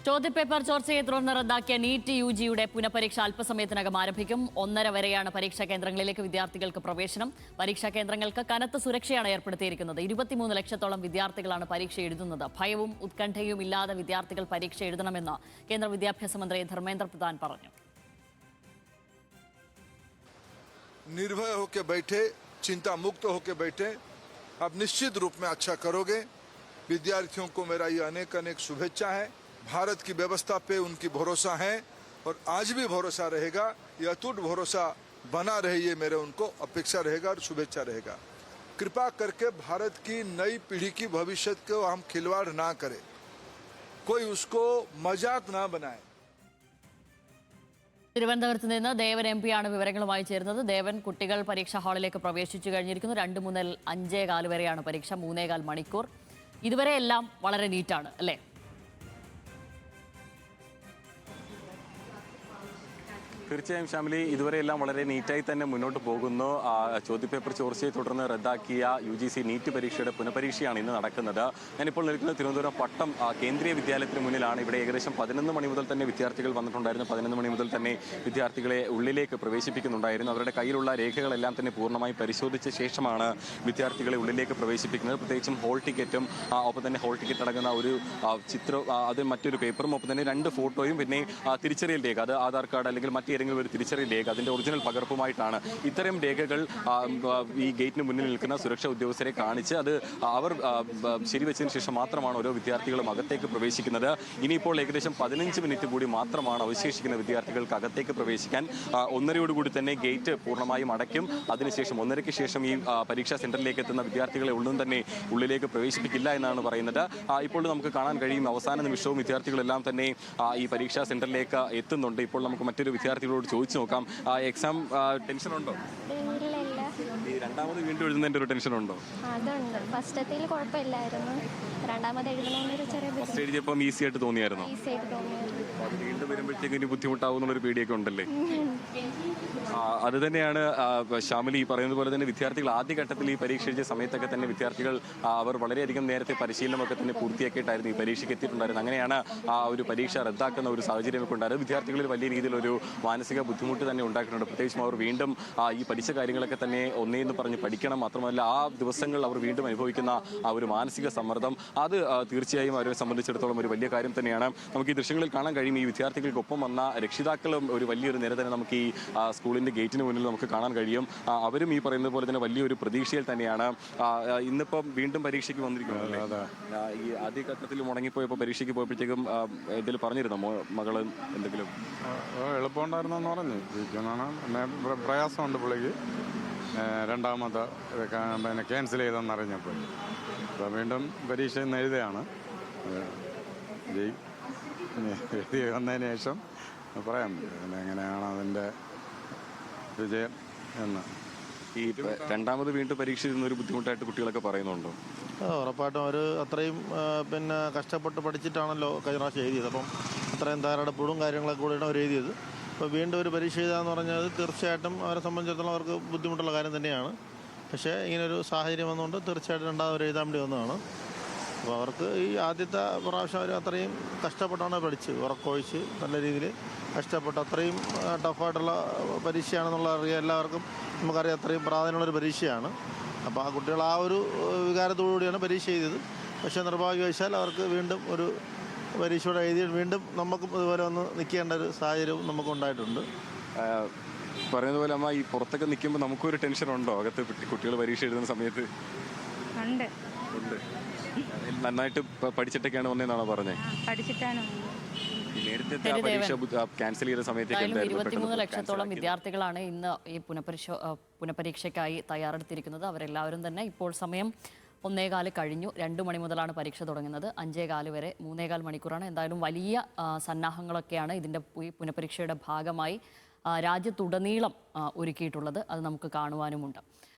ചോദ്യപേപ്പർ ചോർച്ചയെ തുടർന്ന് റദ്ദാക്കിയ നീറ്റ് യുജിയുടെ പുനഃപരീക്ഷ അല്പസമയത്തിനകം ആരംഭിക്കും. 1:30 വരെയാണ് പരീക്ഷാ കേന്ദ്രങ്ങളിലേക്ക് വിദ്യാർത്ഥികൾക്ക് പ്രവേശനം. പരീക്ഷാ കേന്ദ്രങ്ങൾക്ക് കനത്ത സുരക്ഷയാണ് ഏർപ്പെടുത്തിയിരിക്കുന്നത്. 23 ലക്ഷത്തോളം വിദ്യാർത്ഥികളാണ് പരീക്ഷ എഴുതുന്നത്. ഭയവും ഉത്കണ്ഠയും ഇല്ലാതെ വിദ്യാർത്ഥികൾ പരീക്ഷ എഴുതണമെന്ന് കേന്ദ്ര വിദ്യാഭ്യാസ മന്ത്രി ധർമ്മേന്ദ്ര പ്രധാൻ പറഞ്ഞു. निर्भय होकर बैठे, चिंता मुक्त होकर बैठे, आप निश्चित रूप में अच्छा करोगे। विद्यार्थियों को मेरा ये अनेक अनेक शुभेच्छा है। भारत की व्यवस्था पे उनकी भरोसा है और आज भी भरोसा रहेगा। ये अटूट भरोसा बना रहे, ये मेरे उनको अपेक्षा रहेगा और शुभेच्छा रहेगा। कृपा करके भारत की नई पीढ़ी की भविष्य को हम खिलवाड़ ना करें, कोई उसको मजाक ना बनाए। തിരുവനന്തപുരത്ത് നിന്ന് ദേവൻ എം പിയാണ് വിവരങ്ങളുമായി ചേരുന്നത്. ദേവൻ, കുട്ടികൾ പരീക്ഷാ ഹാളിലേക്ക് പ്രവേശിച്ചു കഴിഞ്ഞിരിക്കുന്നു. 2 മുതൽ 5:15 വരെയാണ് പരീക്ഷ, 3.25 മണിക്കൂർ. ഇതുവരെ എല്ലാം വളരെ നീറ്റാണ് അല്ലേ? തീർച്ചയായും ശ്യാമിലി, ഇതുവരെയെല്ലാം വളരെ നീറ്റായി തന്നെ മുന്നോട്ട് പോകുന്നു. ചോദ്യപേപ്പർ ചോർച്ചയെ തുടർന്ന് റദ്ദാക്കിയ UGC നീറ്റ് പരീക്ഷയുടെ പുനഃപരീക്ഷയാണ് ഇന്ന് നടക്കുന്നത്. ഞാനിപ്പോൾ നിൽക്കുന്നത് തിരുവനന്തപുരം പട്ടം കേന്ദ്രീയ വിദ്യാലയത്തിന് മുന്നിലാണ്. ഇവിടെ ഏകദേശം 11 മണി മുതൽ തന്നെ വിദ്യാർത്ഥികൾ വന്നിട്ടുണ്ടായിരുന്നു. 11 മണി മുതൽ തന്നെ വിദ്യാർത്ഥികളെ ഉള്ളിലേക്ക് പ്രവേശിപ്പിക്കുന്നുണ്ടായിരുന്നു. അവരുടെ കയ്യിലുള്ള രേഖകളെല്ലാം തന്നെ പൂർണ്ണമായി പരിശോധിച്ച ശേഷമാണ് വിദ്യാർത്ഥികളെ ഉള്ളിലേക്ക് പ്രവേശിപ്പിക്കുന്നത്. പ്രത്യേകിച്ചും ഹോൾ ടിക്കറ്റും ഒപ്പം തന്നെ ഹോൾ ടിക്കറ്റ് അടങ്ങുന്ന ഒരു ചിത്രം, അത് മറ്റൊരു പേപ്പറും, ഒപ്പം തന്നെ 2 ഫോട്ടോയും, പിന്നെ തിരിച്ചറിയൽ രേഖ, അത് ആധാർ കാർഡ് അല്ലെങ്കിൽ മറ്റേതെങ്കിലും ഒരു തിരിച്ചറിയൽ രേഖ, അതിന്റെ ഒറിജിനൽ പകർപ്പുമായിട്ടാണ് ഇത്തരം രേഖകൾ ഈ ഗേറ്റിന് മുന്നിൽ നിൽക്കുന്ന സുരക്ഷാ ഉദ്യോഗസ്ഥരെ കാണിച്ച് അത് അവർ ശരിവെച്ചതിന് ശേഷം മാത്രമാണ് ഓരോ വിദ്യാർത്ഥികളും അകത്തേക്ക് പ്രവേശിക്കുന്നത്. ഇനിയിപ്പോൾ ഏകദേശം 15 മിനിറ്റ് കൂടി മാത്രമാണ് അവശേഷിക്കുന്ന വിദ്യാർത്ഥികൾക്ക് അകത്തേക്ക് പ്രവേശിക്കാൻ. 1:30 തന്നെ ഗേറ്റ് പൂർണ്ണമായും അടയ്ക്കും. അതിനുശേഷം 1:30 ശേഷം ഈ പരീക്ഷാ സെന്ററിലേക്ക് എത്തുന്ന വിദ്യാർത്ഥികളെ ഒന്നും തന്നെ ഉള്ളിലേക്ക് പ്രവേശിപ്പിക്കില്ല എന്നാണ് പറയുന്നത്. ഇപ്പോൾ നമുക്ക് കാണാൻ കഴിയും, അവസാന നിമിഷവും വിദ്യാർത്ഥികളെല്ലാം തന്നെ ഈ പരീക്ഷാ സെന്ററിലേക്ക് എത്തുന്നുണ്ട്. ഇപ്പോൾ നമുക്ക് മറ്റൊരു വിദ്യാർത്ഥികളോട് ചോദിച്ചു നോക്കാം. എക്സാം ടെൻഷൻ ഉണ്ടോ? ഈ രണ്ടാമത് വീണ്ടും എഴുതുന്നതിന്റെ ഒരു ടെൻഷൻ ഉണ്ടോ? അതുണ്ട്. ഫസ്റ്റത്തിൽ കുഴപ്പമില്ലായിരുന്നു, രണ്ടാമത് എഴുതണമെന്നൊരു ചെറിയ ഫസ്റ്റ് എഴുതിയപ്പം ഈസി ആയിട്ട് തോന്നിയായിരുന്നു. അത് വീണ്ടും വരുമ്പോഴത്തേക്കും ഇനി ബുദ്ധിമുട്ടാവുന്നുള്ളൊരു പേടിയൊക്കെ ഉണ്ടല്ലേ? അത് തന്നെയാണ് ശ്യാമിലി ഈ പറയുന്നത് പോലെ തന്നെ വിദ്യാർത്ഥികൾ ആദ്യഘട്ടത്തിൽ ഈ പരീക്ഷ എഴുതിയ സമയത്തൊക്കെ തന്നെ വിദ്യാർത്ഥികൾ അവർ വളരെയധികം നേരത്തെ പരിശീലനമൊക്കെ തന്നെ പൂർത്തിയാക്കിയിട്ടായിരുന്നു ഈ പരീക്ഷയ്ക്ക് എത്തിയിട്ടുണ്ടായിരുന്നത്. അങ്ങനെയാണ് ഒരു പരീക്ഷ റദ്ദാക്കുന്ന ഒരു സാഹചര്യമൊക്കെ ഉണ്ടായത്. വിദ്യാർത്ഥികളിൽ വലിയ രീതിയിലൊരു മാനസിക ബുദ്ധിമുട്ട് തന്നെ ഉണ്ടാക്കിയിട്ടുണ്ട്. പ്രത്യേകിച്ചും അവർ വീണ്ടും ഈ പഠിച്ച കാര്യങ്ങളൊക്കെ തന്നെ ഒന്നേന്ന് പറഞ്ഞ് പഠിക്കണം. മാത്രമല്ല ആ ദിവസങ്ങളിൽ അവർ വീണ്ടും അനുഭവിക്കുന്ന ആ ഒരു മാനസിക സമ്മർദ്ദം, അത് തീർച്ചയായും അവരെ സംബന്ധിച്ചിടത്തോളം ഒരു വലിയ കാര്യം തന്നെയാണ്. നമുക്ക് ഈ ദൃശ്യങ്ങളിൽ കാണാൻ കഴിയും, ഈ വിദ്യാർത്ഥികൾക്കൊപ്പം വന്ന രക്ഷിതാക്കളും ഒരു വലിയൊരു നിര തന്നെ നമുക്ക് ഈ സ്കൂളിന്റെ ഗേറ്റിന് മുന്നിൽ നമുക്ക് കാണാൻ കഴിയും. അവരും ഈ പറയുന്നത് പോലെ തന്നെ വലിയൊരു പ്രതീക്ഷയിൽ തന്നെയാണ്. ഇന്നിപ്പം വീണ്ടും പരീക്ഷയ്ക്ക് വന്നിരിക്കുന്നത്. ഈ ആദ്യഘട്ടത്തിൽ മുടങ്ങിപ്പോയപ്പോൾ പരീക്ഷയ്ക്ക് പോയപ്പോഴത്തേക്കും എന്തെങ്കിലും പറഞ്ഞിരുന്നോ മകള്? എന്തെങ്കിലും എളുപ്പമുണ്ടായിരുന്നെന്ന് പറഞ്ഞു. പ്രയാസമുണ്ട് പുള്ളിക്ക്. രണ്ടാമത്തെ പിന്നെ ക്യാൻസൽ ചെയ്തെന്ന് അറിഞ്ഞപ്പോൾ അപ്പോൾ വീണ്ടും പരീക്ഷ ഇന്ന് എഴുതുകയാണ്. എഴുതി വന്നതിന് ശേഷം പറയാൻ പറ്റും എങ്ങനെയാണ് അതിൻ്റെ വിജയം എന്ന്. ഈ രണ്ടാമത് വീണ്ടും പരീക്ഷ ഒരു ബുദ്ധിമുട്ടായിട്ട് കുട്ടികളൊക്കെ പറയുന്നുണ്ടോ? ഉറപ്പായിട്ടും അവർ അത്രയും പിന്നെ കഷ്ടപ്പെട്ട് പഠിച്ചിട്ടാണല്ലോ കഴിഞ്ഞ പ്രാവശ്യം എഴുതിയത്. അപ്പം അത്രയും തയ്യാറെടുപ്പുകളും കാര്യങ്ങളൊക്കെ കൂടിയാണ് അവർ എഴുതിയത്. അപ്പോൾ വീണ്ടും ഒരു പരീക്ഷ എഴുതാന്ന് പറഞ്ഞത് തീർച്ചയായിട്ടും അവരെ സംബന്ധിച്ചിടത്തോളം അവർക്ക് ബുദ്ധിമുട്ടുള്ള കാര്യം തന്നെയാണ്. പക്ഷേ ഇങ്ങനൊരു സാഹചര്യം വന്നുകൊണ്ട് തീർച്ചയായിട്ടും രണ്ടാമത് എഴുതാൻ വേണ്ടി വന്നതാണ്. അപ്പോൾ അവർക്ക് ഈ ആദ്യത്തെ പ്രാവശ്യം അവർ അത്രയും കഷ്ടപ്പെട്ടാണ് പഠിച്ച് ഉറക്കൊഴിച്ച് നല്ല രീതിയിൽ കഷ്ടപ്പെട്ട് അത്രയും ടഫായിട്ടുള്ള പരീക്ഷയാണെന്നുള്ള അറിയാം എല്ലാവർക്കും. നമുക്കറിയാം അത്രയും പ്രാധാന്യമുള്ളൊരു പരീക്ഷയാണ്. അപ്പോൾ ആ കുട്ടികൾ ആ ഒരു വികാരത്തോടു കൂടിയാണ് പരീക്ഷ എഴുതിയത്. പക്ഷേ നിർഭാഗ്യവശാൽ അവർക്ക് വീണ്ടും ഒരു പരീക്ഷയോടെ എഴുതി വീണ്ടും നമുക്കും ഇതുപോലെ ഒന്ന് നിൽക്കേണ്ട ഒരു സാഹചര്യവും നമുക്കുണ്ടായിട്ടുണ്ട്. പറയുന്നത് പോലെ അമ്മ, ഈ പുറത്തൊക്കെ നിൽക്കുമ്പോൾ നമുക്കൊരു ടെൻഷൻ ഉണ്ടോ അകത്ത് കുട്ടികൾ പരീക്ഷ എഴുതുന്ന സമയത്ത്? ഉണ്ട്. നന്നായിട്ട് പഠിച്ചിട്ടൊക്കെയാണ് വന്നതെന്നാണോ പറഞ്ഞത്? പഠിച്ചിട്ടാണ്. നേരത്തെ പരീക്ഷ ക്യാൻസൽ ചെയ്ത സമയത്ത് 23 ലക്ഷത്തോളം വിദ്യാർത്ഥികളാണ് ഇന്ന് ഈ പുനഃപരീക്ഷയ്ക്കായി തയ്യാറെടുത്തിരിക്കുന്നത്. അവരെല്ലാവരും തന്നെ ഇപ്പോൾ സമയം 1:15 കഴിഞ്ഞു. 2 മണി മുതലാണ് പരീക്ഷ തുടങ്ങുന്നത്. 5:15 വരെ 3.25 മണിക്കൂറാണ്. എന്തായാലും വലിയ സന്നാഹങ്ങളൊക്കെയാണ് ഇതിൻ്റെ ഈ പുനഃപരീക്ഷയുടെ ഭാഗമായി രാജ്യത്തുടനീളം ഒരുക്കിയിട്ടുള്ളത്. അത് നമുക്ക് കാണുവാനുമുണ്ട്.